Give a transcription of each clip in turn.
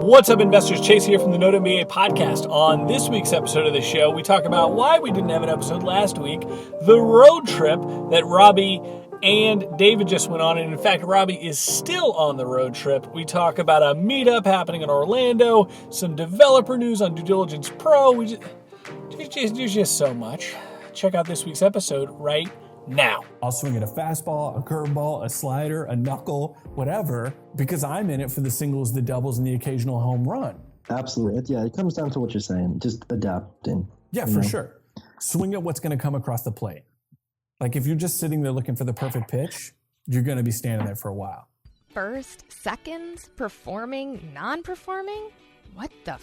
What's up, investors? Chase here from the Note MBA podcast. On this week's episode of the show, we talk about why we didn't have an episode last week, the road trip that Robby and David just went on, and in fact, Robby is still on the road trip. We talk about a meetup happening in Orlando, some developer news on Due Diligence Pro. There's just so much. Check out this week's episode right now. I'll swing at a fastball, a curveball, a slider, a knuckle, whatever, because I'm in it for the singles, the doubles, and the occasional home run. Absolutely. Yeah, it comes down to what you're saying. Just adapting. Yeah, for sure. Swing at what's going to come across the plate. Like if you're just sitting there looking for the perfect pitch, you're going to be standing there for a while. First, seconds, performing, non-performing? What the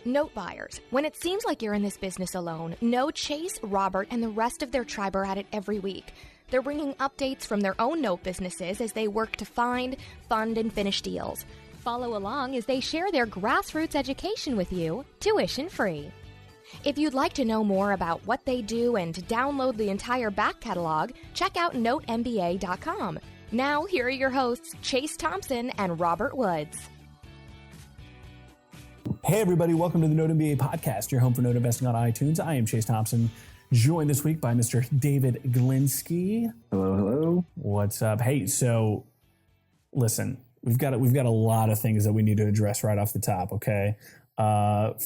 Note buyers, when it seems like you're in this business alone, know Chase, Robert, and the rest of their tribe are at it every week. They're bringing updates from their own note businesses as they work to find, fund, and finish deals. Follow along as they share their grassroots education with you, tuition-free. If you'd like to know more about what they do and to download the entire back catalog, check out NoteMBA.com. Now, here are your hosts, Chase Thompson and Robert Woods. Hey everybody, welcome to the Note MBA podcast, your home for note investing on iTunes. I am Chase Thompson, joined this week by Mr. David Glinski. Hello. What's up? Hey, so listen, we've got a lot of things that we need to address right off the top, okay?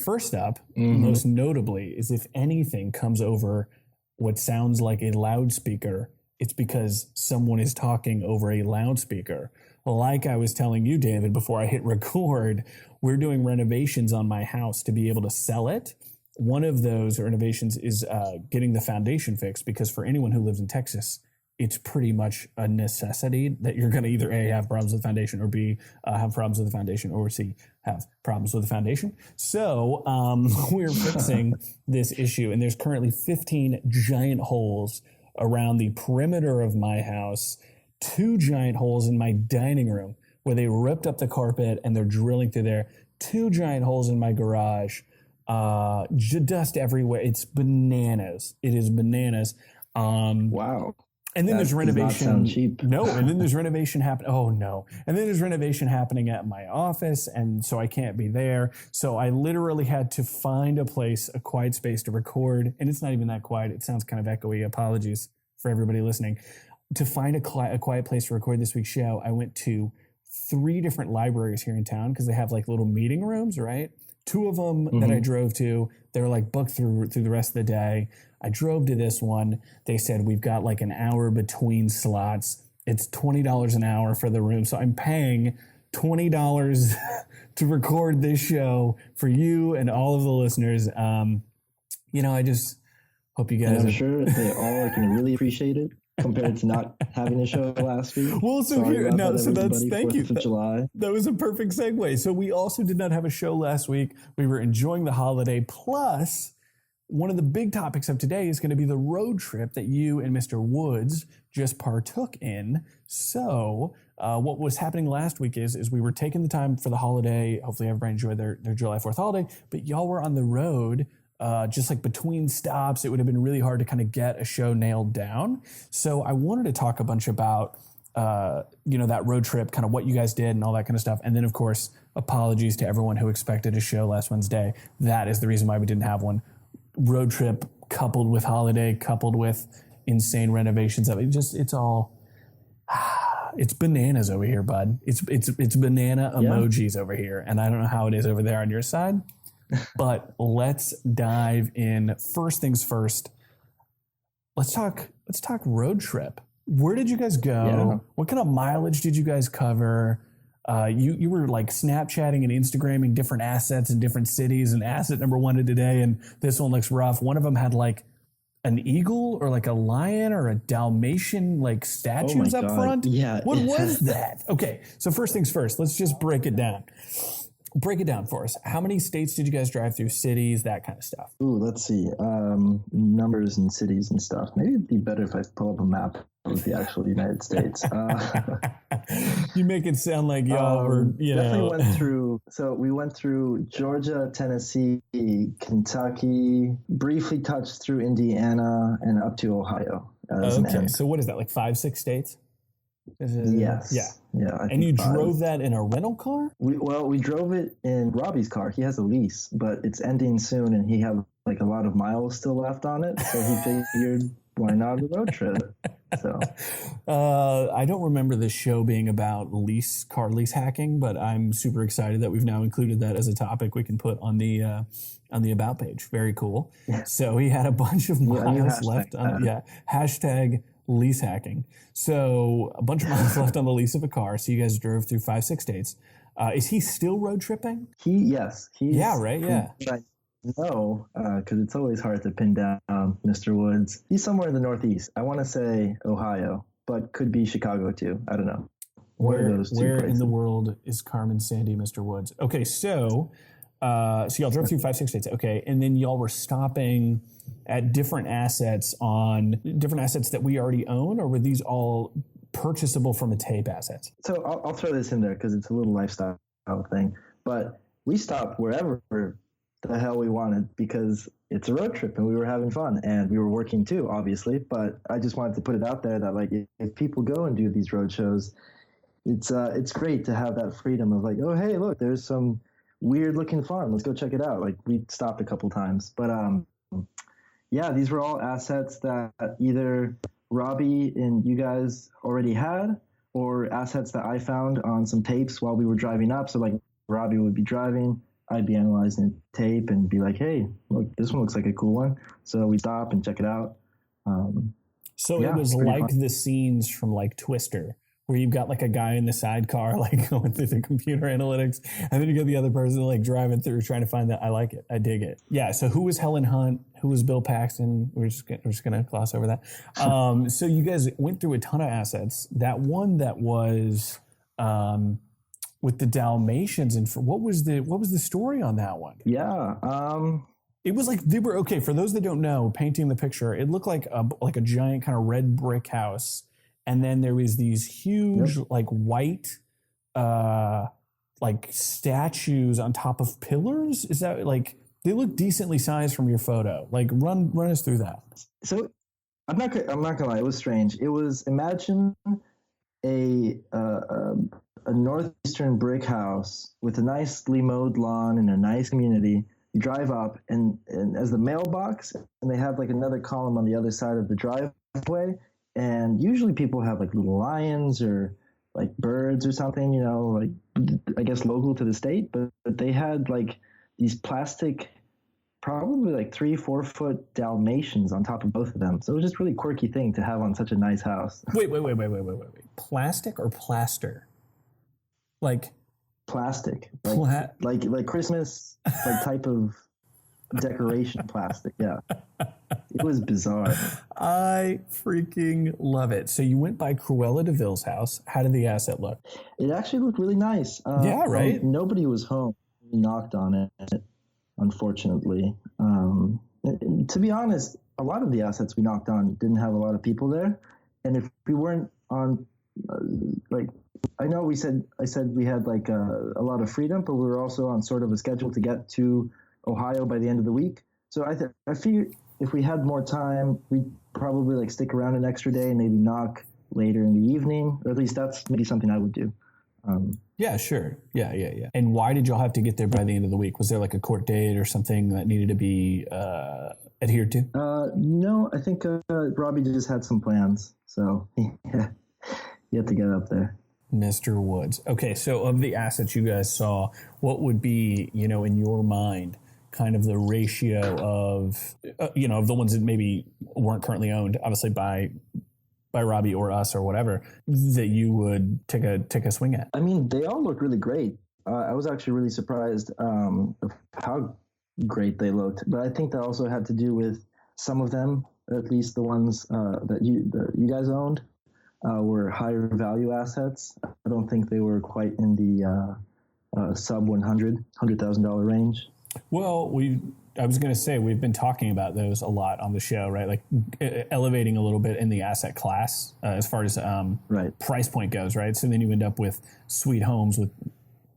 First up, most notably, is if anything comes over what sounds like a loudspeaker, it's because someone is talking over a loudspeaker. Like I was telling you, David, before I hit record, we're doing renovations on my house to be able to sell it. One of those renovations is getting the foundation fixed, because for anyone who lives in Texas, it's pretty much a necessity that you're going to either A, have problems with the foundation, or B, have problems with the foundation, or C, have problems with the foundation. So we're fixing this issue, and there's currently 15 giant holes around the perimeter of my house, 2 giant holes in my dining room where they ripped up the carpet and they're drilling through there, 2 giant holes in my garage, dust everywhere. It's bananas. It is bananas. Wow. And then there's renovation. Does not sound cheap. No, and then there's renovation happening. Oh no. And then there's renovation happening at my office, and so I can't be there. So I literally had to find a place, a quiet space to record. And it's not even that quiet. It sounds kind of echoey. Apologies for everybody listening. To find a quiet place to record this week's show, I went to 3 different libraries here in town, because they have like little meeting rooms, right? 2 of them that I drove to, they were like booked through the rest of the day. I drove to this one. They said, we've got like an hour between slots. It's $20 an hour for the room. So I'm paying $20 to record this show for you and all of the listeners. I just hope you guys... And I'm sure they all are going to really appreciate it, compared to not having a show last week. Well, so thank you. July. That was a perfect segue. So we also did not have a show last week. We were enjoying the holiday. Plus, one of the big topics of today is going to be the road trip that you and Mr. Woods just partook in. So what was happening last week is we were taking the time for the holiday. Hopefully everybody enjoyed their July 4th holiday. But y'all were on the road. Just like between stops, it would have been really hard to kind of get a show nailed down. So I wanted to talk a bunch about, that road trip, kind of what you guys did and all that kind of stuff. And then, of course, apologies to everyone who expected a show last Wednesday. That is the reason why we didn't have one. Road trip coupled with holiday, coupled with insane renovations. It's bananas over here, bud. It's banana emojis over here. And I don't know how it is over there on your side. But let's dive in. First things first. Let's talk road trip. Where did you guys go? Yeah. What kind of mileage did you guys cover? You were like Snapchatting and Instagramming different assets in different cities, and asset number 1 today, and this one looks rough. One of them had like an eagle or like a lion or a Dalmatian like statues up front. Yeah. What was that? Okay, so first things first. Let's just break it down. Break it down for us. How many states did you guys drive through? Cities, that kind of stuff. Ooh, let's see. Numbers and cities and stuff. Maybe it'd be better if I pull up a map of the actual United States. You make it sound like y'all were, definitely went through. So we went through Georgia, Tennessee, Kentucky, briefly touched through Indiana and up to Ohio. Okay, so what is that, like 5-6 states? Yes. Yeah. And you drove that in a rental car? We drove it in Robby's car. He has a lease, but it's ending soon, and he had like a lot of miles still left on it. So he figured, why not a road trip? So I don't remember this show being about car lease hacking, but I'm super excited that we've now included that as a topic we can put on the about page. Very cool. Yeah. So he had a bunch of miles left on hashtag lease hacking. So a bunch of miles left on the lease of a car. So you guys drove through 5-6 states. Is he still road tripping? Yes. Yeah, right. Yeah. No, because it's always hard to pin down Mr. Woods. He's somewhere in the Northeast. I want to say Ohio, but could be Chicago too. I don't know. Where in the world is Carmen Sandy, Mr. Woods? Okay, so y'all drove through 5-6 states. Okay, and then y'all were stopping at different assets that we already own, or were these all purchasable from a tape assets? So I'll throw this in there because it's a little lifestyle thing. But we stopped wherever the hell we wanted because it's a road trip and we were having fun and we were working too, obviously. But I just wanted to put it out there that like if people go and do these road shows, it's great to have that freedom of like, oh hey, look, there's some weird looking farm. Let's go check it out. Like we stopped a couple times, but yeah, these were all assets that either Robby and you guys already had, or assets that I found on some tapes while we were driving up. So like Robby would be driving, I'd be analyzing tape and be like, hey, look, this one looks like a cool one. So we stop and check it out. It was like fun. The scenes from like Twister, where you've got like a guy in the sidecar, like going through the computer analytics, and then you got the other person like driving through trying to find that. I like it. I dig it. Yeah. So who was Helen Hunt? Who was Bill Paxton? We're just going to gloss over that. So you guys went through a ton of assets. That one that was, with the Dalmatians, and what was the story on that one? Yeah, it was like they were okay. For those that don't know, painting the picture, it looked like a giant kind of red brick house, and then there was these huge like white like statues on top of pillars. Is that like they look decently sized from your photo? Like run us through that. So I'm not gonna lie, it was strange. It was imagine a northeastern brick house with a nicely mowed lawn and a nice community. You drive up and as the mailbox, and they have like another column on the other side of the driveway. And usually people have like little lions or like birds or something, you know, like I guess local to the state. But they had like these plastic, probably like 3-4 foot Dalmatians on top of both of them. So it was just a really quirky thing to have on such a nice house. Wait. Plastic or plaster? Like plastic, like Christmas, like type of decoration plastic. Yeah, it was bizarre. I freaking love it. So you went by Cruella de Vil's house. How did the asset look? It actually looked really nice. Yeah, right. Nobody was home. We knocked on it, unfortunately. To be honest, a lot of the assets we knocked on didn't have a lot of people there, and if we weren't on, I know I said we had like a lot of freedom, but we were also on sort of a schedule to get to Ohio by the end of the week. So I figured if we had more time, we'd probably like stick around an extra day and maybe knock later in the evening, or at least that's maybe something I would do. Yeah, sure. Yeah. And why did y'all have to get there by the end of the week? Was there like a court date or something that needed to be adhered to? No, I think Robby just had some plans, so yeah, he had to get up there. Mr. Woods. Okay, so of the assets you guys saw, what would be, in your mind, kind of the ratio of, of the ones that maybe weren't currently owned, obviously by Robby or us or whatever, that you would take a swing at? I mean, they all look really great. I was actually really surprised of how great they looked, but I think that also had to do with some of them, at least the ones that you guys owned. Were higher value assets. I don't think they were quite in the sub $100,000 range. Well, I was going to say we've been talking about those a lot on the show, right? Like elevating a little bit in the asset class as far as price point goes, right? So then you end up with sweet homes with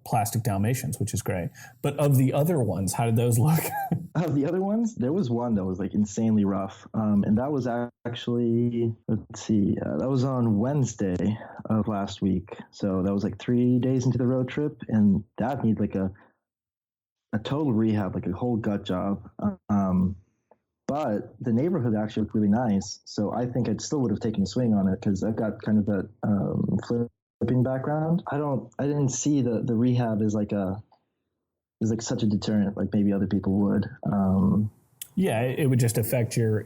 plastic Dalmatians, which is great. But of the other ones, how did those look? Of the other ones, there was one that was like insanely rough, and that was actually, let's see, that was on Wednesday of last week. So that was like 3 days into the road trip, and that needed like a total rehab, like a whole gut job. But the neighborhood actually looked really nice, so I think I still would have taken a swing on it because I've got kind of that flipping background. I didn't see the rehab as like such a deterrent like maybe other people would. Yeah, it would just affect your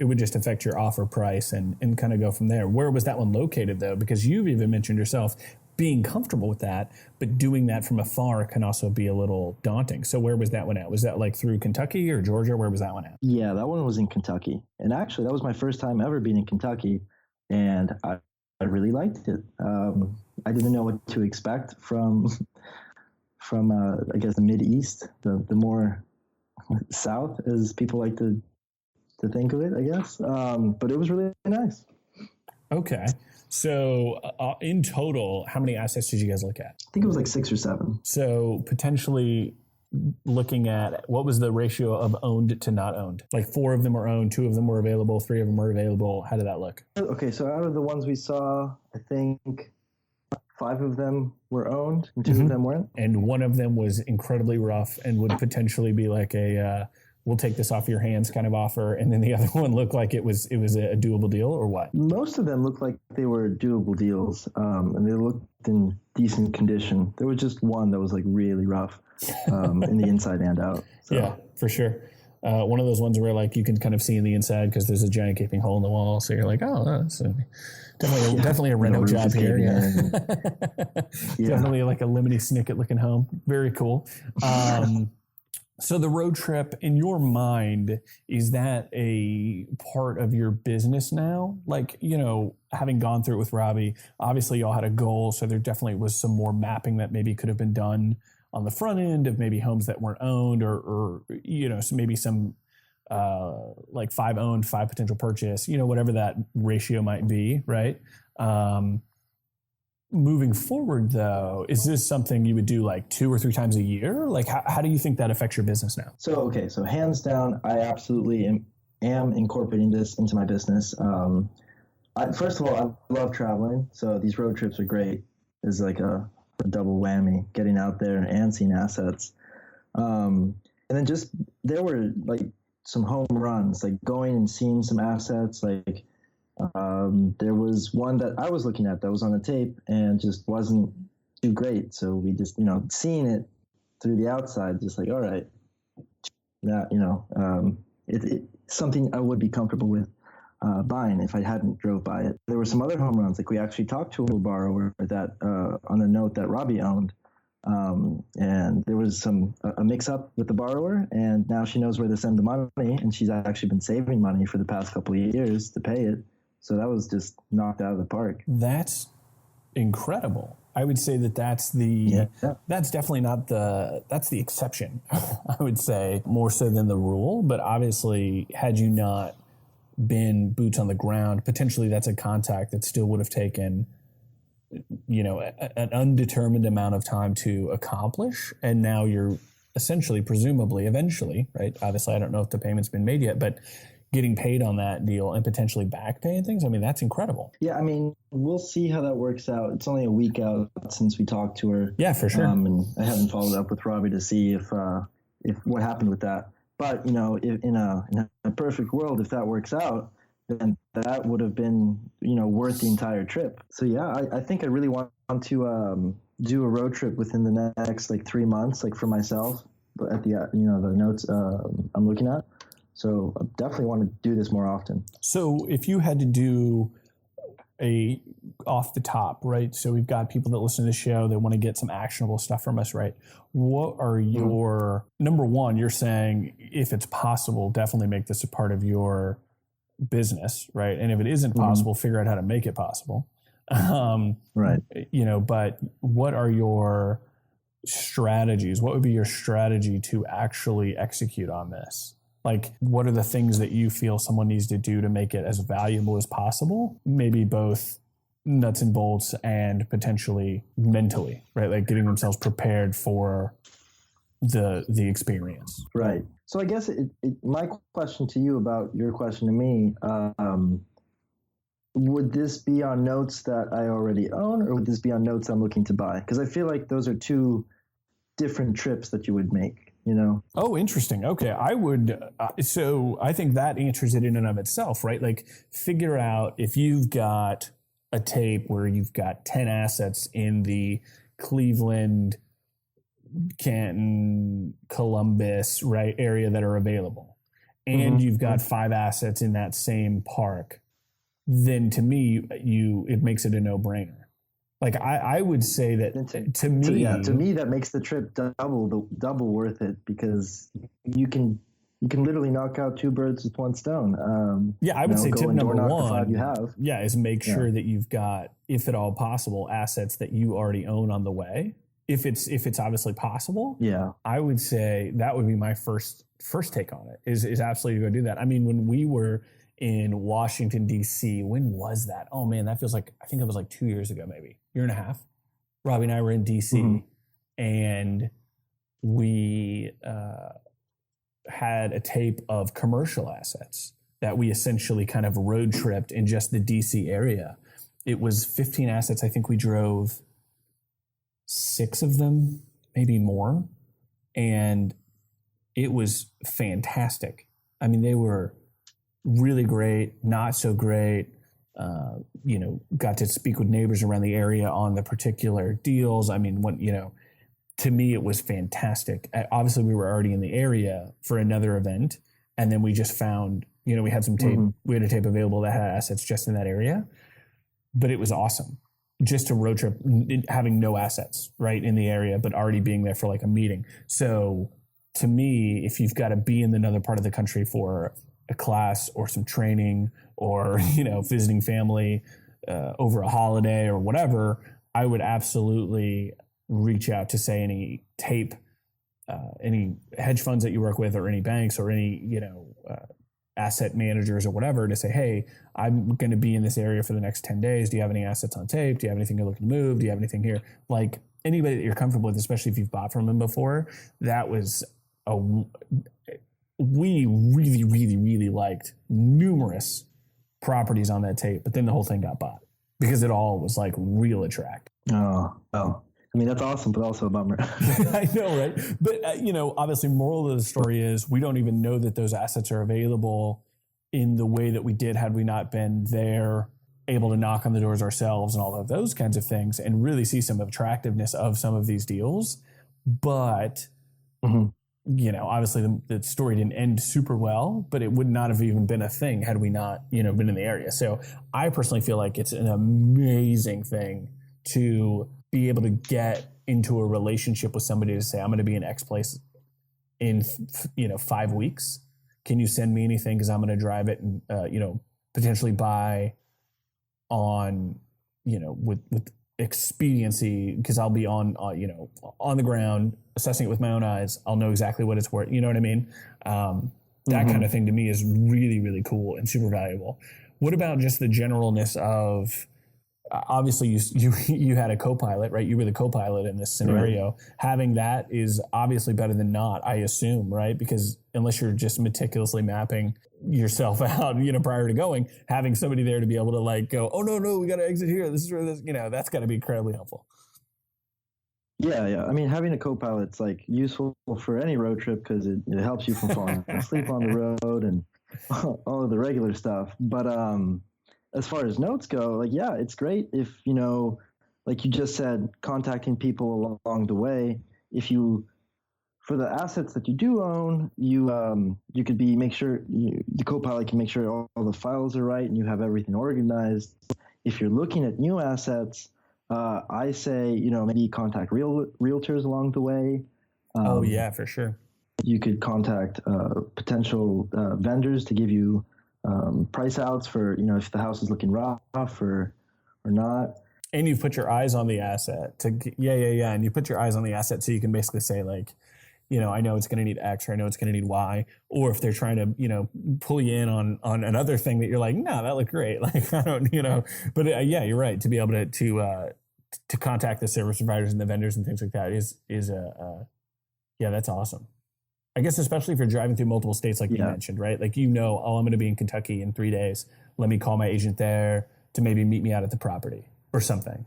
offer price and kind of go from there. Where was that one located though? Because you've even mentioned yourself being comfortable with that, but doing that from afar can also be a little daunting. So where was that one at? Was that like through Kentucky or Georgia? Where was that one at? Yeah, that one was in Kentucky. And actually that was my first time ever being in Kentucky, and I really liked it. I didn't know what to expect from I guess the Mid-East, the more south as people like to think of it, I guess. But it was really nice. Okay. So in total, how many assets did you guys look at? I think it was like 6 or 7. So potentially looking at what was the ratio of owned to not owned? Like 4 of them were owned, 2 of them were available, 3 of them were available. How did that look? Okay, so out of the ones we saw, I think 5 of them were owned and 2 of them weren't. And one of them was incredibly rough and would potentially be like a we'll take this off your hands kind of offer. And then the other one looked like it was a doable deal, or what? Most of them looked like they were doable deals, and they looked in decent condition. There was just one that was like really rough in the inside and out. So. Yeah, for sure. One of those ones where like you can kind of see in the inside because there's a giant gaping hole in the wall. So you're like, oh, that's definitely a reno job here. Yeah. Definitely like a Lemony Snicket looking home. Very cool. So the road trip, in your mind, is that a part of your business now? Like, having gone through it with Robby, obviously y'all had a goal, so there definitely was some more mapping that maybe could have been done on the front end of maybe homes that weren't owned or so maybe some like 5 owned, 5 potential purchase, whatever that ratio might be, right? Moving forward, though, is this something you would do like 2 or 3 times a year? Like, how do you think that affects your business now? So hands down, I absolutely am incorporating this into my business. First of all, I love traveling, so these road trips are great. It's like a double whammy, getting out there and seeing assets. And then just there were like some home runs, like going and seeing some assets, like. There was one that I was looking at that was on the tape and just wasn't too great. So we just, seeing it through the outside, just like, all right, that, it's something I would be comfortable with buying if I hadn't drove by it. There were some other home runs. Like we actually talked to a borrower that on a note that Robby owned. And there was a mix up with the borrower, and now she knows where to send the money, and she's actually been saving money for the past couple of years to pay it. So that was just knocked out of the park. That's incredible. I would say that's definitely not that's the exception. I would say more so than the rule, but obviously had you not been boots on the ground, potentially that's a contact that still would have taken, an undetermined amount of time to accomplish. And now you're essentially, presumably, eventually, right? Obviously, I don't know if the payment's been made yet, but getting paid on that deal and potentially back paying things. I mean, that's incredible. Yeah. I mean, we'll see how that works out. It's only a week out since we talked to her. Yeah, for sure. And I haven't followed up with Robby to see if what happened with that. But, in a perfect world, if that works out, then that would have been, worth the entire trip. So yeah, I think I really want to do a road trip within the next like 3 months, like for myself. But at the the notes I'm looking at, so I definitely want to do this more often. So if you had to do a off the top, right? So we've got people that listen to the show, they want to get some actionable stuff from us, right? What are your number one? You're saying if it's possible, definitely make this a part of your business, right? And if it isn't possible, figure out how to make it possible. Right. But what are your strategies? What would be your strategy to actually execute on this? Like, what are the things that you feel someone needs to do to make it as valuable as possible? Maybe both nuts and bolts and potentially mentally, right? Like getting themselves prepared for the experience. Right. So I guess my question to you about your question to me, would this be on notes that I already own, or would this be on notes I'm looking to buy? Because I feel like those are two different trips that you would make, you know? Oh, interesting. Okay. I would, so I think that answers it in and of itself, right? Like, figure out if you've got a tape where you've got 10 assets in the Cleveland, Canton, Columbus, right, area that are available, and you've got 5 assets in that same park, then to me, it makes it a no-brainer. Like, I would say that to me, that makes the trip double worth it, because you can literally knock out 2 birds with 1 stone. I would say tip number 1 you have. is make sure that you've got, if at all possible, assets that you already own on the way. If it's obviously possible, I would say that would be my first take on it, is absolutely go do that. I mean, when we were in Washington, D.C., when was that? Oh man, that feels like, I think it was like 2 years ago, maybe year and a half. Robby and I were in D.C. and we had a tape of commercial assets that we essentially kind of road tripped in just the D.C. area. It was 15 assets. I think we drove 6 of them, maybe more. And it was fantastic. I mean, they were really great, not so great. Got to speak with neighbors around the area on the particular deals. I mean, to me, it was fantastic. Obviously, we were already in the area for another event. And then we just found, we had some tape, we had a tape available that had assets just in that area. But it was awesome. Just a road trip, having no assets, right, in the area, but already being there for like a meeting. So to me, if you've got to be in another part of the country for a class or some training or, visiting family over a holiday or whatever, I would absolutely reach out to, say, any tape, any hedge funds that you work with, or any banks, or any, asset managers or whatever, to say, hey, I'm going to be in this area for the next 10 days. Do you have any assets on tape? Do you have anything you're looking to move? Do you have anything here? Like, anybody that you're comfortable with, especially if you've bought from them before. That was we really, really, really liked numerous properties on that tape, but then the whole thing got bought because it all was like real attractive. Oh, well. I mean, that's awesome, but also a bummer. I know, right? But, obviously, moral of the story is we don't even know that those assets are available in the way that we did had we not been there, able to knock on the doors ourselves and all of those kinds of things, and really see some attractiveness of some of these deals. But, obviously the story didn't end super well, but it would not have even been a thing had we not, been in the area. So I personally feel like it's an amazing thing to be able to get into a relationship with somebody to say, I'm going to be in X place in, 5 weeks. Can you send me anything? Because I'm going to drive it and, potentially buy on, with expediency, because I'll be on the ground, assessing it with my own eyes. I'll know exactly what it's worth. You know what I mean? That kind of thing to me is really, really cool and super valuable. What about just the generalness of, obviously you had a co-pilot, right? You were the co-pilot in this scenario. Right. Having that is obviously better than not, I assume, right? Because unless you're just meticulously mapping yourself out, prior to going, having somebody there to be able to like go, oh no, we got to exit here. This is where this, that's got to be incredibly helpful. Yeah. I mean, having a co-pilot's like useful for any road trip because it helps you from falling asleep on the road and all of the regular stuff. But, as far as notes go, like, yeah, it's great if, like you just said, contacting people along the way. If you, for the assets that you do own, you could make sure the co-pilot can make sure all the files are right and you have everything organized. If you're looking at new assets, I say, maybe contact realtors along the way. Oh yeah, for sure. You could contact potential vendors to give you price outs for, if the house is looking rough or not. And you put your eyes on the asset and you put your eyes on the asset so you can basically say like, I know it's going to need X or I know it's going to need Y. Or if they're trying to, pull you in on another thing that you're like, no, that looked great. Like, I don't, but yeah, you're right. To be able to contact the service providers and the vendors and things like that is Yeah, that's awesome. I guess especially if you're driving through multiple states like you mentioned, right? Like, I'm going to be in Kentucky in 3 days. Let me call my agent there to maybe meet me out at the property or something.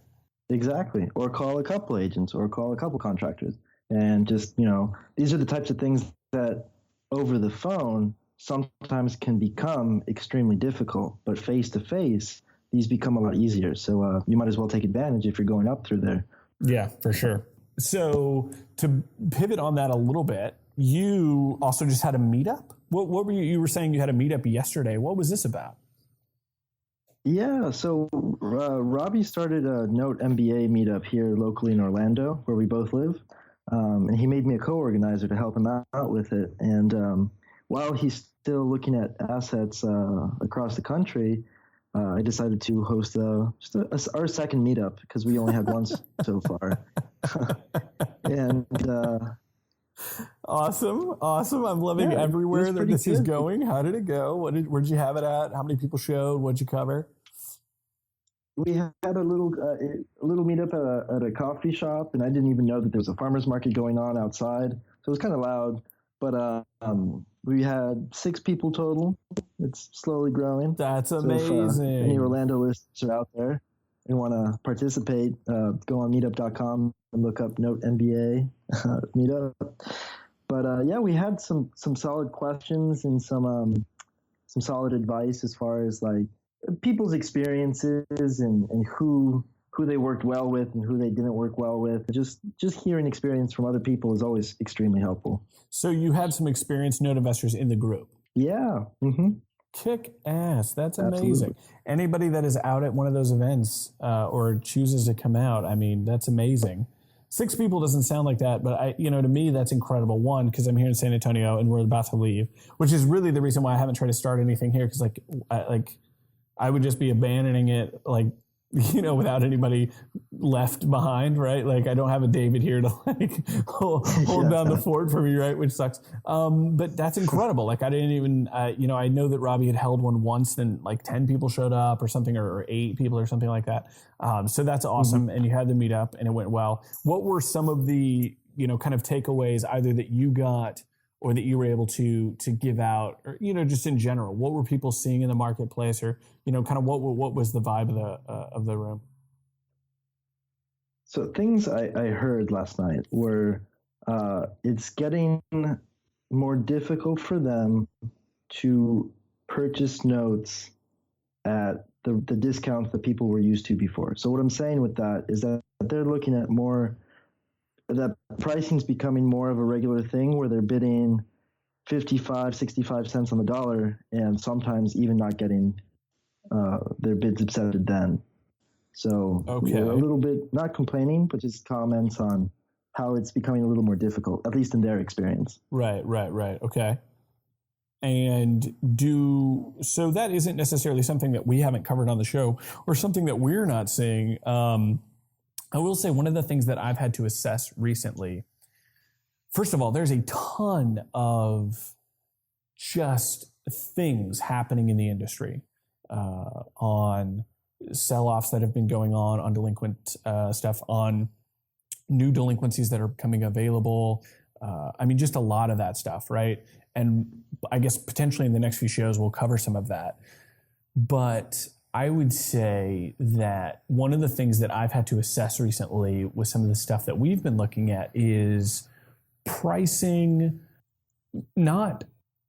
Exactly. Or call a couple agents or call a couple contractors. And just, these are the types of things that over the phone sometimes can become extremely difficult, but face to face, these become a lot easier. So you might as well take advantage if you're going up through there. Yeah, for sure. So to pivot on that a little bit, you also just had a meetup. What were you were saying you had a meetup yesterday? What was this about? Yeah, so Robby started a Note MBA meetup here locally in Orlando, where we both live, and he made me a co-organizer to help him out with it. And while he's still looking at assets across the country, I decided to host our second meetup because we only had one so far. And awesome. I'm loving everywhere that this is going. How did it go? Where'd you have it at? How many people showed? What'd you cover? We had a little meetup at a coffee shop, and I didn't even know that there was a farmer's market going on outside. So it was kind of loud, but we had 6 people total. It's slowly growing. That's amazing. So if any Orlando listeners are out there and want to participate, go on meetup.com and look up Note MBA meetup. But we had some solid questions and some solid advice as far as like people's experiences and who they worked well with and who they didn't work well with. Just hearing experience from other people is always extremely helpful. So you had some experienced note investors in the group. Yeah. Mm-hmm. Kick ass. That's amazing. Absolutely. Anybody that is out at one of those events or chooses to come out, I mean, that's amazing. 6 people doesn't sound like that, but to me, that's incredible. One, because I'm here in San Antonio and we're about to leave, which is really the reason why I haven't tried to start anything here. Because I would just be abandoning it, without anybody left behind, right? Like, I don't have a David here to hold down the fort for me, right? Which sucks. But that's incredible. Like, I didn't even, I know that Robby had held one once, then 10 people showed up or something, or 8 people or something like that. So that's awesome. Mm-hmm. And you had the meetup and it went well. What were some of the, kind of takeaways either that you got or that you were able to give out, or just in general? What were people seeing in the marketplace, or kind of what was the vibe of the room? So things I heard last night were it's getting more difficult for them to purchase notes at the discounts that people were used to before. So what I'm saying with that is that they're looking at more. That pricing's becoming more of a regular thing where they're bidding 55, 65 cents on the dollar and sometimes even not getting their bids accepted then. So a little bit, not complaining, but just comments on how it's becoming a little more difficult, at least in their experience. Right. Okay. And so that isn't necessarily something that we haven't covered on the show or something that we're not seeing. I will say one of the things that I've had to assess recently, first of all, there's a ton of just things happening in the industry on sell-offs that have been going on delinquent stuff, on new delinquencies that are coming available. Just a lot of that stuff, right? And I guess potentially in the next few shows, we'll cover some of that. But I would say that one of the things that I've had to assess recently with some of the stuff that we've been looking at is pricing. Not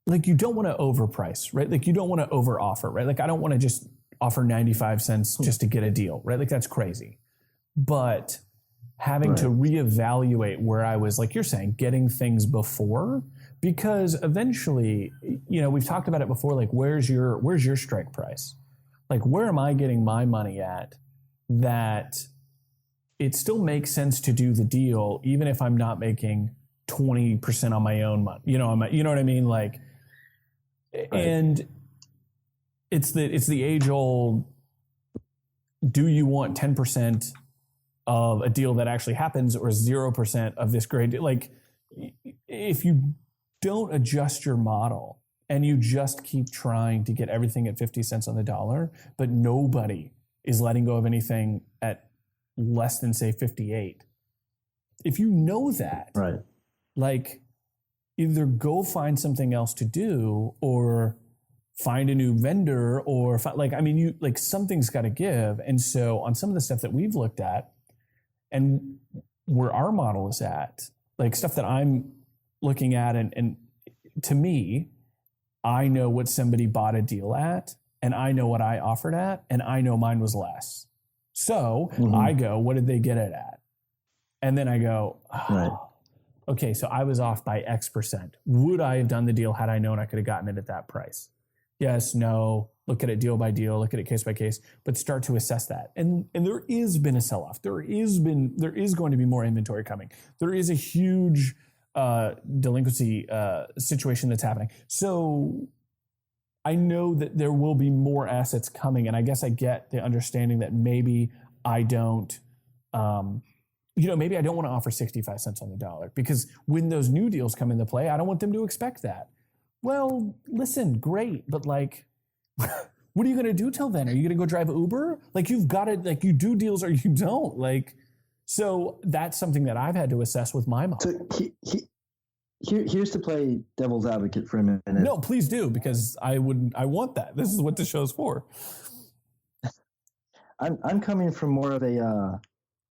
like, you don't want to overprice, right? Like, you don't want to overoffer, right? Like, I don't want to just offer 95 cents just to get a deal, right? Like, that's crazy. But having to reevaluate where I was, like you're saying, getting things before, because eventually, we've talked about it before, like, where's your strike price? Like, where am I getting my money at that it still makes sense to do the deal, even if I'm not making 20% on my own money? You know what I mean? Like, and it's the age old, do you want 10% of a deal that actually happens or 0% of this great deal? Like, if you don't adjust your model, and you just keep trying to get everything at 50 cents on the dollar, but nobody is letting go of anything at less than, say, 58. If you know that, like either go find something else to do or find a new vendor or something's got to give. And so on some of the stuff that we've looked at and where our model is at, like stuff that I'm looking at and to me, I know what somebody bought a deal at and I know what I offered at and I know mine was less. So I go, what did they get it at? And then I go, okay, so I was off by X percent. Would I have done the deal had I known I could have gotten it at that price? Yes, no, look at it deal by deal, look at it case by case, but start to assess that. And there is been a sell-off. There is going to be more inventory coming. There is a huge delinquency situation that's happening. So I know that there will be more assets coming, and I guess I get the understanding that maybe I don't, maybe I don't want to offer 65 cents on the dollar because when those new deals come into play, I don't want them to expect that. Well, listen, great, but like, what are you going to do till then? Are you going to go drive Uber? Like you've got to, like you do deals or you don't. Like, so that's something that I've had to assess with my model. So here's to play devil's advocate for a minute. No, please do, because I want that. This is what the show's for. I'm coming from more of a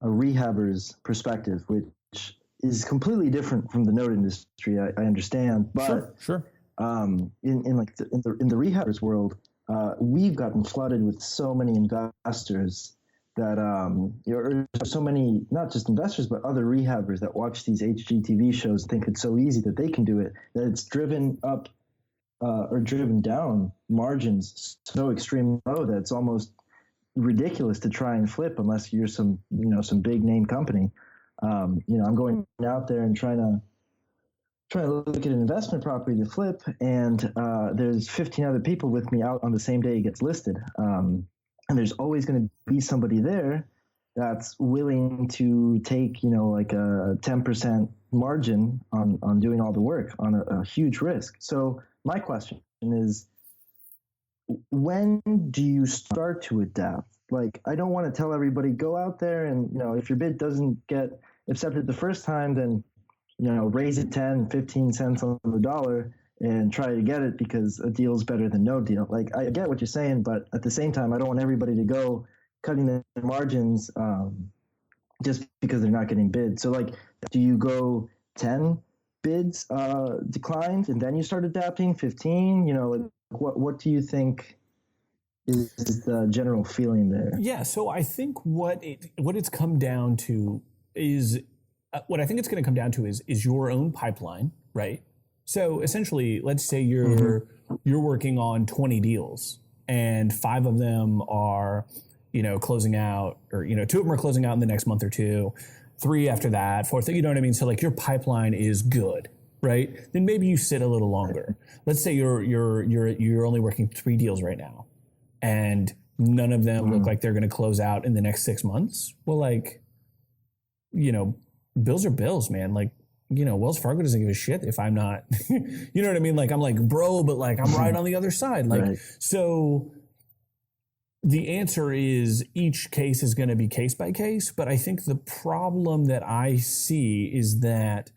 rehabber's perspective, which is completely different from the note industry. I understand, but sure. In the rehabbers world, we've gotten flooded with so many investors that so many, not just investors, but other rehabbers that watch these HGTV shows think it's so easy that they can do it, that it's driven up or driven down margins so extremely low that it's almost ridiculous to try and flip unless you're some big name company. I'm going out there and trying to look at an investment property to flip, and there's 15 other people with me out on the same day it gets listed. And there's always going to be somebody there that's willing to take, like a 10% margin on doing all the work on a huge risk. So my question is, when do you start to adapt? Like, I don't want to tell everybody, go out there and, if your bid doesn't get accepted the first time, then, raise it 10, 15 cents on the dollar and try to get it because a deal is better than no deal. Like, I get what you're saying, but at the same time, I don't want everybody to go cutting their margins just because they're not getting bid. So, like, do you go 10 bids declined and then you start adapting, 15? What do you think is the general feeling there? Yeah, so I think what it's come down to is what I think it's going to come down to is your own pipeline, right? So essentially, let's say you're working on 20 deals and 5 of them are, closing out, or 2 of them are closing out in the next month or 2, 3 after that, 4th, you know what I mean? So like your pipeline is good, right? Then maybe you sit a little longer. Let's say you're only working 3 deals right now and none of them look like they're going to close out in the next 6 months. Well, like, bills are bills, man. Like, Wells Fargo doesn't give a shit if I'm not, you know what I mean? Like, I'm like, bro, but like, I'm right on the other side. Like, right. So the answer is each case is going to be case by case. But I think the problem that I see is that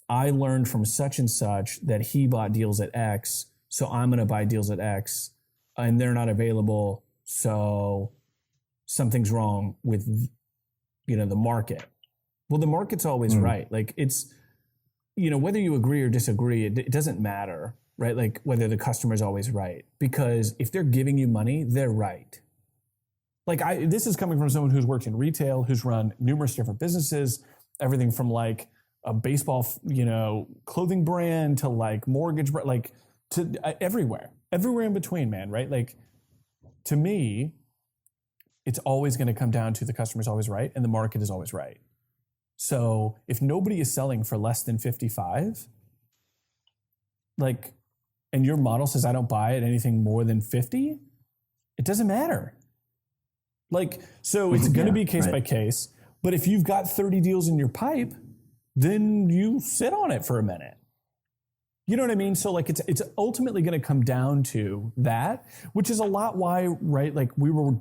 I learned from such and such that he bought deals at X. So I'm going to buy deals at X and they're not available. So something's wrong with, the market. Well, the market's always right. Like it's, whether you agree or disagree, it doesn't matter, right? Like whether the customer's always right, because if they're giving you money, they're right. Like this is coming from someone who's worked in retail, who's run numerous different businesses, everything from like a baseball, clothing brand to like mortgage, like to everywhere in between, man, right? Like to me, it's always going to come down to the customer's always right and the market is always right. So if nobody is selling for less than 55, like, and your model says I don't buy at anything more than 50, it doesn't matter. Like, so it's going to be case by case, but if you've got 30 deals in your pipe, then you sit on it for a minute. You know what I mean? So like, it's ultimately going to come down to that, which is a lot why, right? Like we were,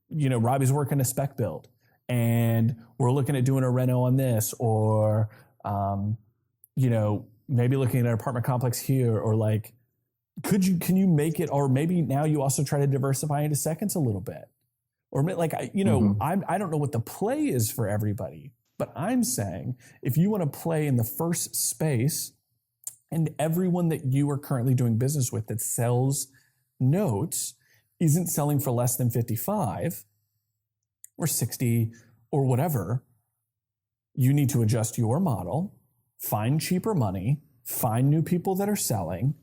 Robby's working a spec build. And we're looking at doing a reno on this, or maybe looking at an apartment complex here, or like, can you make it, or maybe now you also try to diversify into seconds a little bit, or like, I don't know what the play is for everybody, but I'm saying if you want to play in the first space and everyone that you are currently doing business with that sells notes isn't selling for less than 55 or 60 or whatever, you need to adjust your model, find cheaper money, find new people that are selling,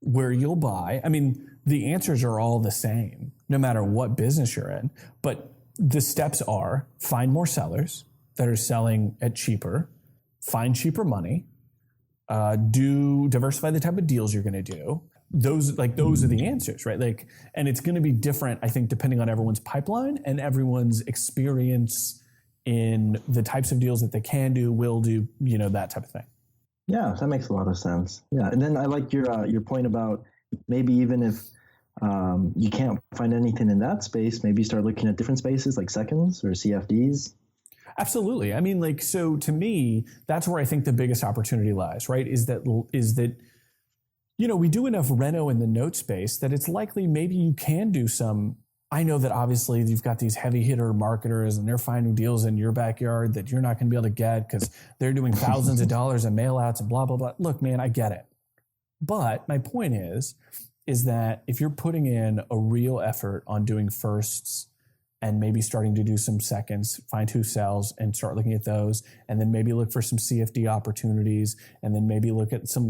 where you'll buy. I mean, the answers are all the same, no matter what business you're in. But the steps are find more sellers that are selling at cheaper, find cheaper money, diversify the type of deals you're going to do. Those are the answers, right? Like, and it's going to be different, I think, depending on everyone's pipeline and everyone's experience in the types of deals that they can do, will do, that type of thing. Yeah, that makes a lot of sense. Yeah, and then I like your point about maybe even if you can't find anything in that space, maybe start looking at different spaces like seconds or CFDs. Absolutely. I mean, like, so to me, that's where I think the biggest opportunity lies, right? Is that we do enough reno in the note space that it's likely maybe you can do some. I know that obviously you've got these heavy hitter marketers and they're finding deals in your backyard that you're not going to be able to get because they're doing thousands of dollars in mail outs and blah, blah, blah. Look, man, I get it. But my point is that if you're putting in a real effort on doing firsts and maybe starting to do some seconds, find who sells and start looking at those, and then maybe look for some CFD opportunities, and then maybe look at some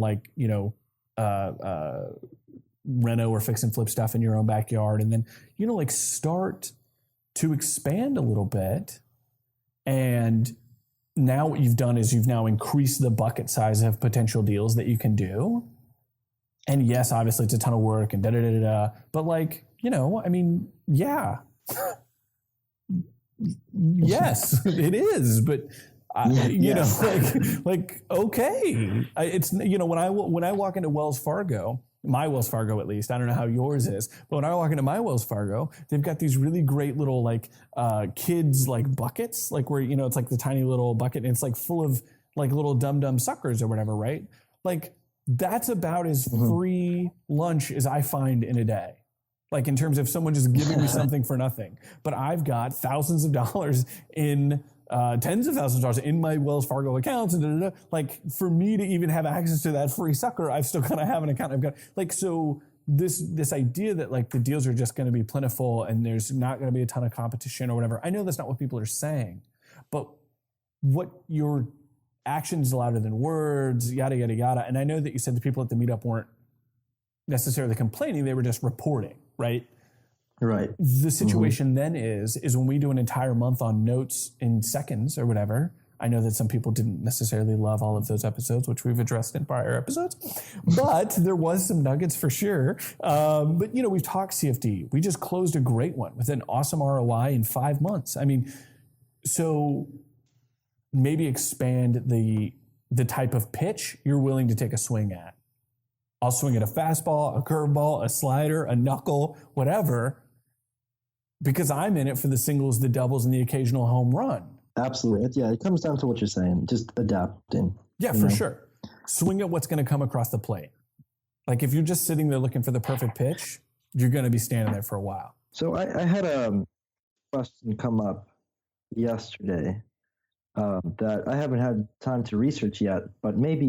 reno or fix and flip stuff in your own backyard, and then start to expand a little bit. And now what you've done is you've now increased the bucket size of potential deals that you can do. And yes, obviously it's a ton of work and but yeah. Yes, it is, but okay. It's when I walk into Wells Fargo, my Wells Fargo at least, I don't know how yours is, but when I walk into my Wells Fargo, they've got these really great little kids buckets, where it's like the tiny little bucket and it's full of little dum-dum suckers or whatever, right? That's about as free lunch as I find in a day. In terms of someone just giving me something for nothing. But I've got thousands of dollars in tens of thousands of dollars in my Wells Fargo accounts. And for me to even have access to that free sucker, I've still got to have an account. I've got so this idea that the deals are just going to be plentiful and there's not going to be a ton of competition or whatever. I know that's not what people are saying, but what your actions louder than words, yada, yada, yada. And I know that you said the people at the meetup weren't necessarily complaining, they were just reporting, right? Right. The situation then is when we do an entire month on notes in seconds or whatever. I know that some people didn't necessarily love all of those episodes, which we've addressed in prior episodes, but there was some nuggets for sure. But we've talked CFD. We just closed a great one with an awesome ROI in 5 months. I mean, so maybe expand the type of pitch you're willing to take a swing at. I'll swing at a fastball, a curveball, a slider, a knuckle, whatever, because I'm in it for the singles, the doubles, and the occasional home run. Absolutely. Yeah, it comes down to what you're saying, just adapting. Yeah, for sure. Swing at what's going to come across the plate. If you're just sitting there looking for the perfect pitch, you're going to be standing there for a while. So I had a question come up yesterday that I haven't had time to research yet, but maybe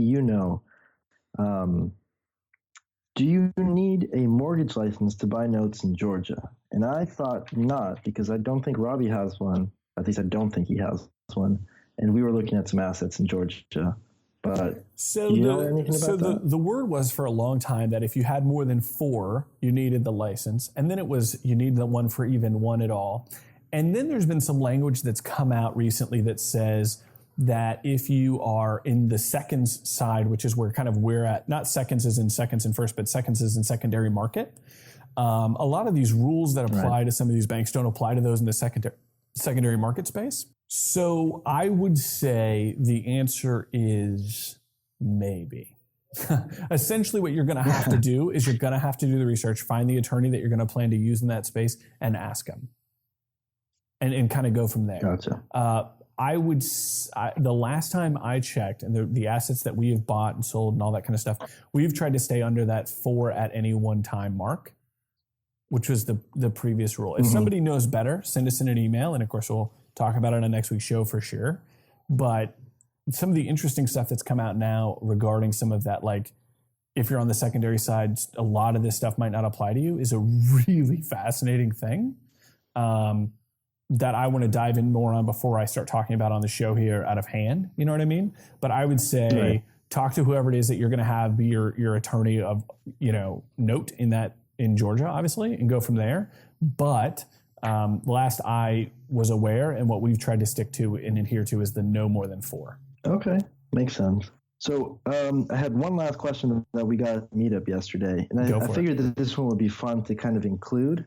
do you need a mortgage license to buy notes in Georgia? And I thought not, because I don't think Robby has one. At least I don't think he has one. And we were looking at some assets in Georgia. But do you know anything about that? The word was for a long time that if you had more than 4, you needed the license. And then it was you need the one for even 1 at all. And then there's been some language that's come out recently that says that if you are in the seconds side, which is where kind of we're at, not seconds as in seconds and first, but seconds as in secondary market, a lot of these rules that apply to some of these banks don't apply to those in the secondary market space. So I would say the answer is maybe. Essentially what you're going to have to do is you're going to have to do the research, find the attorney that you're going to plan to use in that space and ask them and kind of go from there. Gotcha. the last time I checked, and the assets that we have bought and sold and all that kind of stuff, we've tried to stay under that 4 at any one time mark, which was the previous rule. If somebody knows better, send us in an email, and of course we'll talk about it on next week's show for sure. But some of the interesting stuff that's come out now regarding some of that, like if you're on the secondary side, a lot of this stuff might not apply to you, is a really fascinating thing. That I want to dive in more on before I start talking about on the show here out of hand. You know what I mean? But I would say talk to whoever it is that you're going to have be your attorney of, note in Georgia, obviously, and go from there. But last I was aware, and what we've tried to stick to and adhere to, is the no more than 4. Okay, makes sense. So I had one last question that we got at the meetup yesterday, and I figured that this one would be fun to kind of include.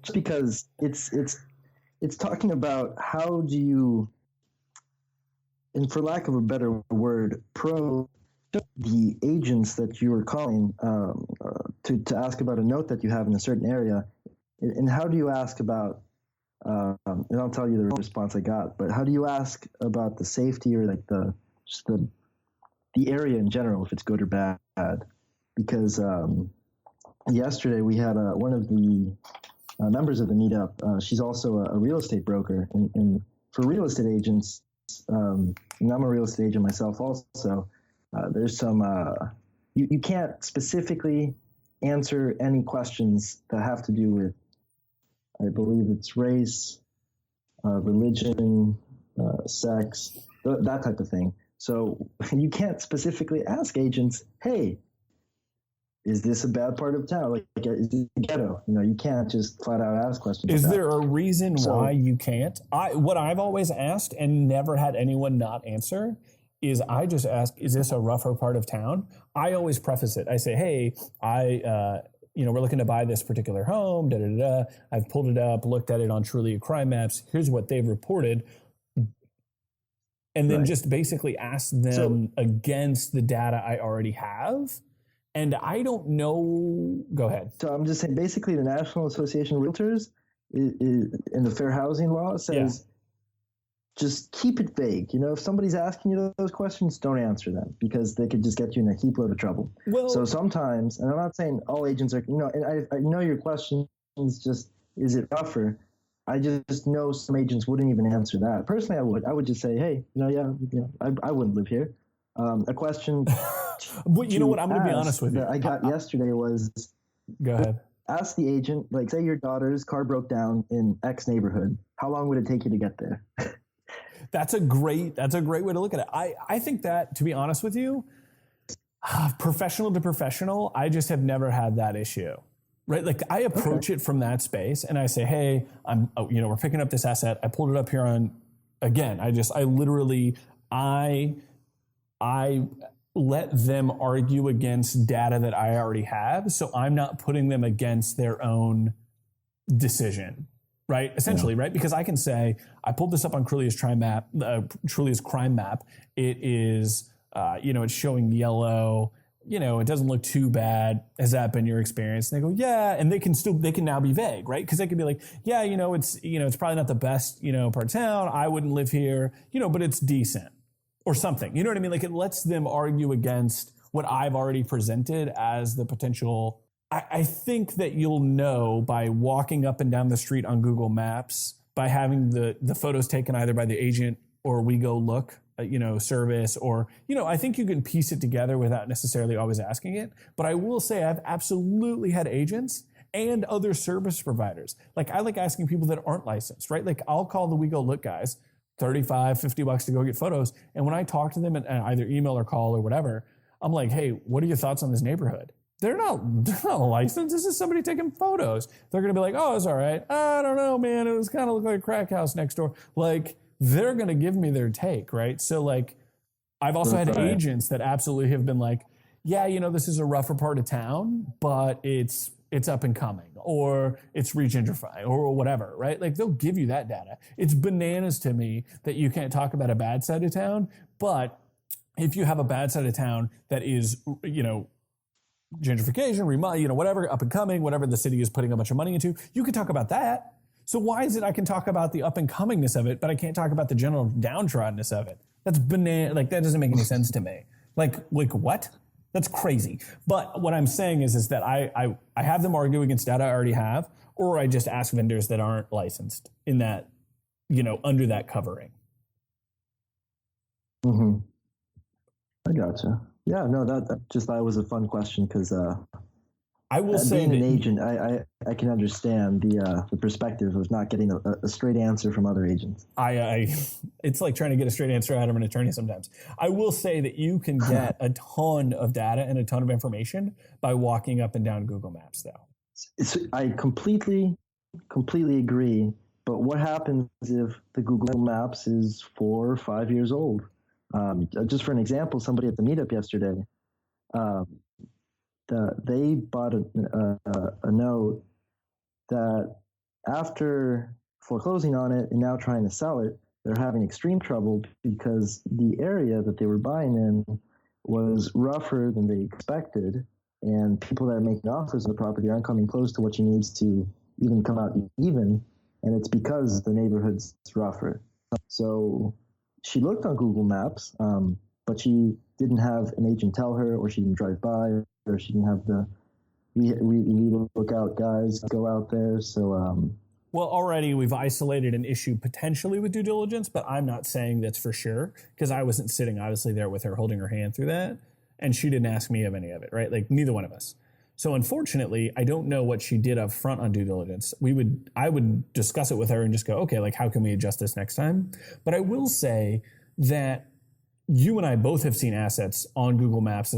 Just because it's talking about how do you, and for lack of a better word, pro the agents that you are calling to ask about a note that you have in a certain area, and how do you ask about, and I'll tell you the response I got, but how do you ask about the safety or like the area in general, if it's good or bad? Because yesterday we had one of the members of the meetup. She's also a real estate broker, and for real estate agents, and I'm a real estate agent myself also, there's some, you can't specifically answer any questions that have to do with, I believe it's race, religion, sex, that type of thing. So you can't specifically ask agents, hey, is this a bad part of town? Like, is it a ghetto? You can't just flat out ask questions. Is there a reason why you can't? What I've always asked and never had anyone not answer is I just ask, is this a rougher part of town? I always preface it. I say, hey, we're looking to buy this particular home, I've pulled it up, looked at it on Truly Crime Maps. Here's what they've reported. And then just basically ask them against the data I already have. And I don't know. Go ahead. So I'm just saying, basically, the National Association of Realtors in the Fair Housing Law says, just keep it vague. If somebody's asking you those questions, don't answer them, because they could just get you in a heap load of trouble. Well, so sometimes, and I'm not saying all agents are, and I know your question is just, is it rougher? I just know some agents wouldn't even answer that. Personally, I would just say, hey, I wouldn't live here. A question. But you know what? I'm going to be honest with you. That I got yesterday was, go ahead. Ask the agent, like, say your daughter's car broke down in X neighborhood. How long would it take you to get there? That's a great way to look at it. I think that, to be honest with you, professional to professional, I just have never had that issue. Right? Like, I approach it from that space, and I say, hey, we're picking up this asset. I pulled it up here I let them argue against data that I already have, so I'm not putting them against their own decision, right? Essentially, right? Because I can say, I pulled this up on Trulia's Crime Map. It is, it's showing yellow. It doesn't look too bad. Has that been your experience? And they go, yeah. And they can now be vague, right? Because they can be like, yeah, it's probably not the best, part of town. I wouldn't live here, but it's decent. Or something, you know what I mean? Like, it lets them argue against what I've already presented as the potential. I think that you'll know by walking up and down the street on Google Maps, by having the photos taken either by the agent or We Go Look, service, or, I think you can piece it together without necessarily always asking it. But I will say I've absolutely had agents and other service providers. Like, I like asking people that aren't licensed, right? Like, I'll call the We Go Look guys, $35, $50 to go get photos. And when I talk to them and either email or call or whatever, I'm like, hey, what are your thoughts on this neighborhood? They're not licensed. This is somebody taking photos. They're going to be like, oh, it's all right. I don't know, man. It was kind of look like a crack house next door. Like, they're going to give me their take, right? So, like, I've also had agents that absolutely have been like, yeah, this is a rougher part of town, but it's up and coming, or it's re-gentrifying, or whatever, right? Like, they'll give you that data. It's bananas to me that you can't talk about a bad side of town, but if you have a bad side of town that is, gentrification, whatever, up and coming, whatever the city is putting a bunch of money into, you can talk about that. So why is it I can talk about the up and comingness of it, but I can't talk about the general downtroddenness of it? That's banana. Like, that doesn't make any sense to me. Like what? That's crazy. But what I'm saying is that I have them argue against data I already have, or I just ask vendors that aren't licensed in that, under that covering. Mm-hmm. I gotcha. Yeah, no, that was a fun question because I will say being an agent, I can understand the perspective of not getting a straight answer from other agents. It's like trying to get a straight answer out of an attorney sometimes. I will say that you can get a ton of data and a ton of information by walking up and down Google Maps, though. I completely agree. But what happens if the Google Maps is 4 or 5 years old? Just for an example, somebody at the meetup yesterday, they bought a note that after foreclosing on it and now trying to sell it, they're having extreme trouble because the area that they were buying in was rougher than they expected, and people that are making offers on the property aren't coming close to what she needs to even come out even, and it's because the neighborhood's rougher. So she looked on Google Maps, but she didn't have an agent tell her, or she didn't drive by, or she didn't have the we look out guys go out there. So well, already we've isolated an issue potentially with due diligence, but I'm not saying that's for sure because I wasn't sitting obviously there with her holding her hand through that, and she didn't ask me of any of it, right? Like neither one of us. So unfortunately, I don't know what she did up front on due diligence. I would discuss it with her and just go, okay, like how can we adjust this next time? But I will say that you and I both have seen assets on Google Maps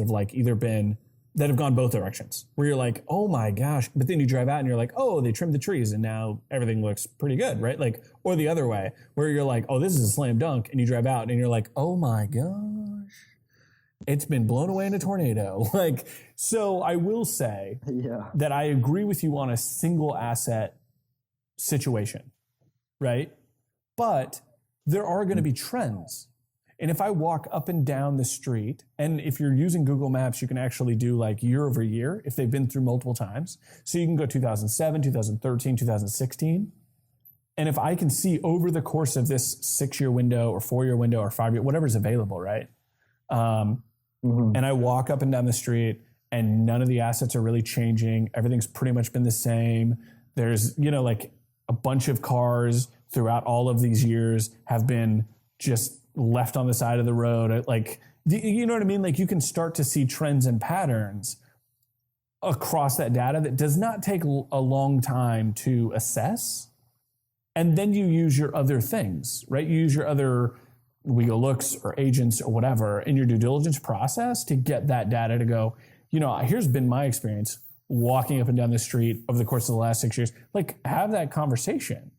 that have gone both directions, where you're like, oh my gosh, but then you drive out and you're like, oh, they trimmed the trees and now everything looks pretty good, right? Like, or the other way, where you're like, oh, this is a slam dunk, and you drive out and you're like, oh my gosh, it's been blown away in a tornado. Like, so I will say that I agree with you on a single asset situation, right? But there are going to be trends. And if I walk up and down the street, and if you're using Google Maps, you can actually do like year over year if they've been through multiple times. So you can go 2007, 2013, 2016. And if I can see over the course of this 6-year window or 4-year window or 5-year, whatever's available, right? And I walk up and down the street and none of the assets are really changing. Everything's pretty much been the same. There's, like a bunch of cars throughout all of these years have been just left on the side of the road. Like, you know what I mean? Like you can start to see trends and patterns across that data that does not take a long time to assess. And then you use your other things, right? You use your other legal looks or agents or whatever in your due diligence process to get that data to go, here's been my experience walking up and down the street over the course of the last 6 years. Like, have that conversation.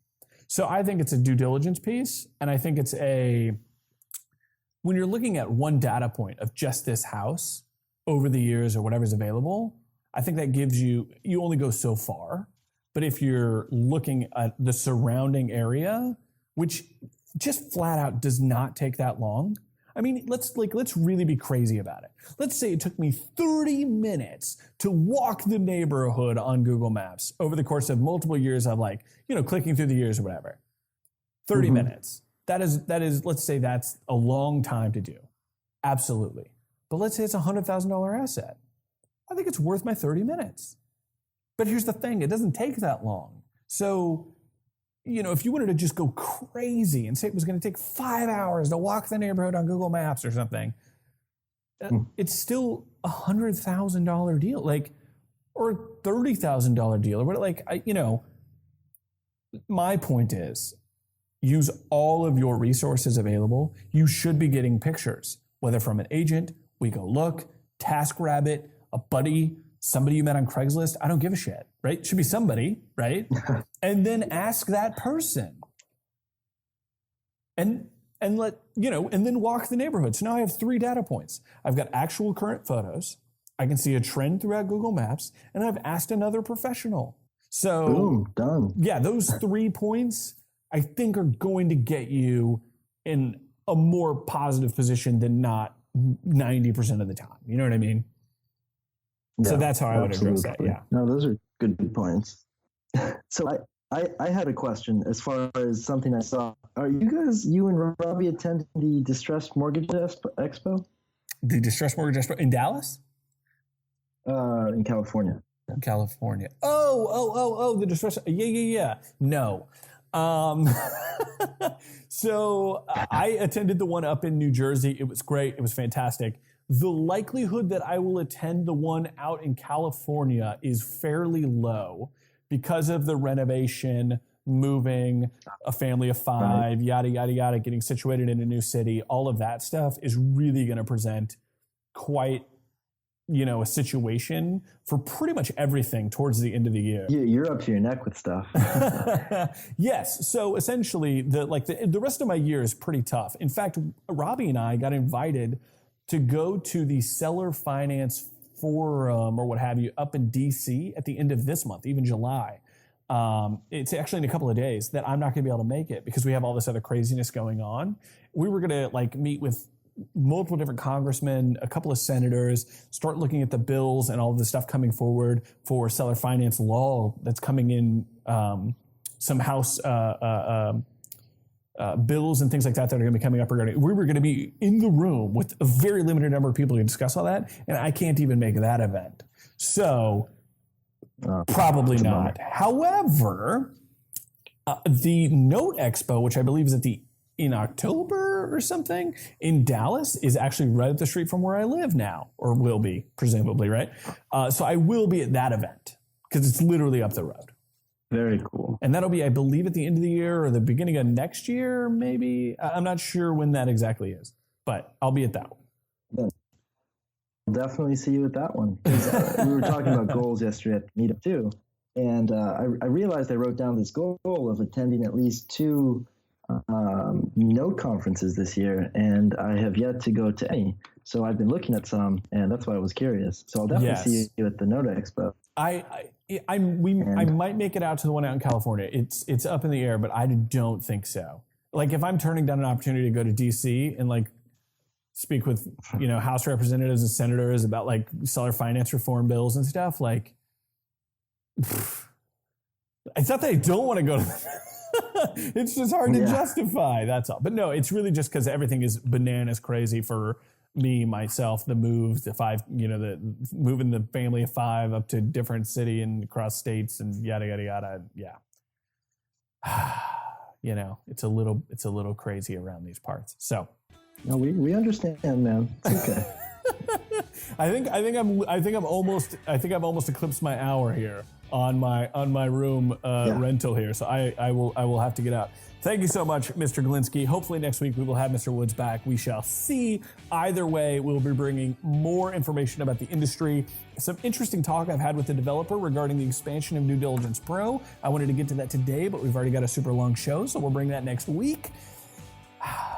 So I think it's a due diligence piece. And I think it's when you're looking at one data point of just this house over the years or whatever's available, I think that gives you only go so far. But if you're looking at the surrounding area, which just flat out does not take that long. I mean, let's really be crazy about it. Let's say it took me 30 minutes to walk the neighborhood on Google Maps over the course of multiple years of clicking through the years or whatever. 30 minutes. That is, let's say that's a long time to do. Absolutely. But let's say it's a $100,000 asset. I think it's worth my 30 minutes. But here's the thing, it doesn't take that long. So, if you wanted to just go crazy and say it was going to take 5 hours to walk the neighborhood on Google Maps or something, it's still a $100,000 deal, or $30,000 deal, or what? My point is, use all of your resources available. You should be getting pictures, whether from an agent, We Go Look, TaskRabbit, a buddy, somebody you met on Craigslist. I don't give a shit, right? It should be somebody, right? And then ask that person. And let, and then walk the neighborhood. So now I have 3 data points. I've got actual current photos. I can see a trend throughout Google Maps, and I've asked another professional. So, boom, done. Yeah, those 3 points I think are going to get you in a more positive position than not 90% of the time. You know what I mean? Yeah, so that's how I would address that. Yeah. No, those are good points. So I had a question as far as something I saw. Are you and Robby attending the Distressed Mortgage Expo? The Distressed Mortgage Expo in Dallas? In California. California. Oh, the Distressed. Yeah. No. So I attended the one up in New Jersey. It was great. It was fantastic. The likelihood that I will attend the one out in California is fairly low because of the renovation, moving, a family of 5, yada, yada, yada, getting situated in a new city. All of that stuff is really going to present quite, a situation for pretty much everything towards the end of the year. You're up to your neck with stuff. Yes. So essentially, the rest of my year is pretty tough. In fact, Robby and I got invited to go to the Seller Finance Forum or what have you up in DC at the end of this month, even July. It's actually in a couple of days that I'm not going to be able to make it because we have all this other craziness going on. We were going to meet with multiple different congressmen, a couple of senators, start looking at the bills and all of the stuff coming forward for seller finance law that's coming in, some House bills and things like that are going to be coming up regarding. We were going to be in the room with a very limited number of people to discuss all that, and I can't even make that event. So probably not. However, the Note Expo, which I believe is in October or something in Dallas, is actually right up the street from where I live now, or will be, presumably, right? So I will be at that event because it's literally up the road. Very cool. And that'll be, I believe, at the end of the year or the beginning of next year, maybe. I'm not sure when that exactly is, but I'll be at that one. I'll definitely see you at that one. We were talking about goals yesterday at the meetup too. And I realized I wrote down this goal of attending at least 2 Note conferences this year, and I have yet to go to any. So I've been looking at some, and that's why I was curious. So I'll definitely see you at the Note Expo. I might make it out to the one out in California. It's up in the air, but I don't think so. If I'm turning down an opportunity to go to DC and speak with House representatives and senators about seller finance reform bills and stuff, it's not that I don't want to go to it's just hard to justify. That's all. But no, it's really just because everything is bananas crazy for me, myself, the move, the 5, the moving the family of 5 up to a different city and across states and yada, yada, yada. Yeah. It's a little crazy around these parts. So. No, we understand, man. It's okay. I think I've almost eclipsed my hour here on my room rental here. So I will have to get out. Thank you so much, Mr. Glinski. Hopefully next week we will have Mr. Woods back. We shall see. Either way, we'll be bringing more information about the industry. Some interesting talk I've had with the developer regarding the expansion of Due Diligence Pro. I wanted to get to that today, but we've already got a super long show, so we'll bring that next week.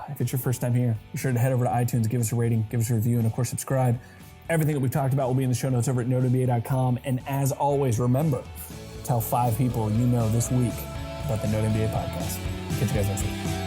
If it's your first time here, be sure to head over to iTunes, give us a rating, give us a review, and of course subscribe. Everything that we've talked about will be in the show notes over at NoteMBA.com. And as always, remember, tell 5 people you know this week about the Note MBA podcast. Catch you guys next week.